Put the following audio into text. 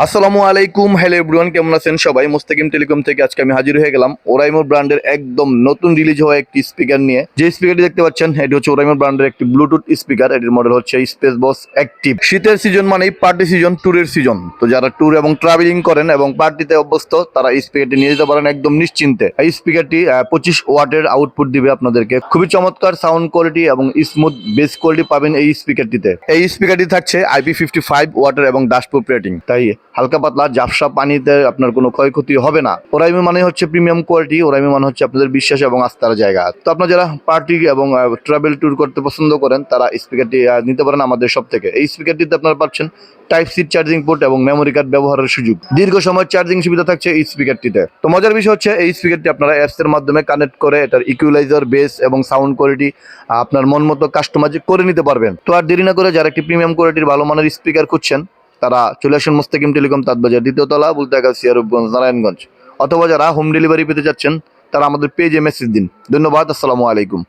আসসালামু আলাইকুম, hello everyone, কেমন আছেন সবাই? মুস্তাকিম টেলিকম থেকে আজকে আমি হাজির হয়ে গেলাম ওরাইমো ব্র্যান্ডের একদম নতুন রিলিজ হওয়া একটি স্পিকার নিয়ে। যে স্পিকারটি দেখতে পাচ্ছেন এটি হচ্ছে ওরাইমো ব্র্যান্ডের একটি ব্লুটুথ স্পিকার। এটির মডেল হচ্ছে স্পেস বস অ্যাক্টিভ। শীতের সিজন মানেই পার্টি সিজন, ট্যুরের সিজন। তো যারা ট্যুর এবং ট্রাভেলিং করেন এবং পার্টিতে অভ্যস্ত তারা এই স্পিকারটি নিয়ে যেতে পারেন একদম নিশ্চিন্তে। এই স্পিকারটি 25 ওয়াটের আউটপুট দিবে আপনাদেরকে। খুবই চমৎকার সাউন্ড কোয়ালিটি এবং স্মুথ বেস কোয়ালিটি পাবেন এই স্পিকারটিতে। এই স্পিকারটি থাকছে IP55 ওয়াটের এবং ডাস্টপ্রুফ রেটিং, তাই হালকা পাতলা ঝাপসা পানিতে আপনার কোনো ক্ষয়ক্ষতি হবে না। ওরাইমি মানে হচ্ছে প্রিমিয়াম কোয়ালিটি, ওরাইমি মানে হচ্ছে আপনাদের বিশ্বাস এবং আস্থার জায়গা। তো আপনারা যারা পার্টি এবং ট্রাভেল ট্যুর করতে পছন্দ করেন তারা স্পিকারটি নিতে পারেন আমাদের সব থেকে। এই স্পিকারটিতে আপনারা পাচ্ছেন টাইপ সি চার্জিং পোর্ট এবং মেমোরি কার্ড ব্যবহারের সুযোগ। দীর্ঘ সময় চার্জিং সুবিধা থাকছে এই স্পিকারটিতে। তো মজার বিষয় হচ্ছে এই স্পিকারটি আপনারা অ্যাপস এর মাধ্যমে কানেক্ট করে এটার ইকুয়ালাইজার, বেস এবং সাউন্ড কোয়ালিটি আপনার মন মতো কাস্টমাইজ করে নিতে পারবেন। তো আর দেরি না করে যারা একটি প্রিমিয়াম কোয়ালিটির ভালো মানের স্পিকার খুঁজছেন তারা চলে আসুন মুস্তাকিম টেলিকম তাঁতবাজার, দ্বিতীয় তলা, বুলতাগা, সিয়ারগঞ্জ, নারায়ণগঞ্জ। অথবা যারা হোম ডেলিভারি পেতে যাচ্ছেন তারা আমাদের পেজে মেসেজ দিন। ধন্যবাদ, আসসালামু আলাইকুম।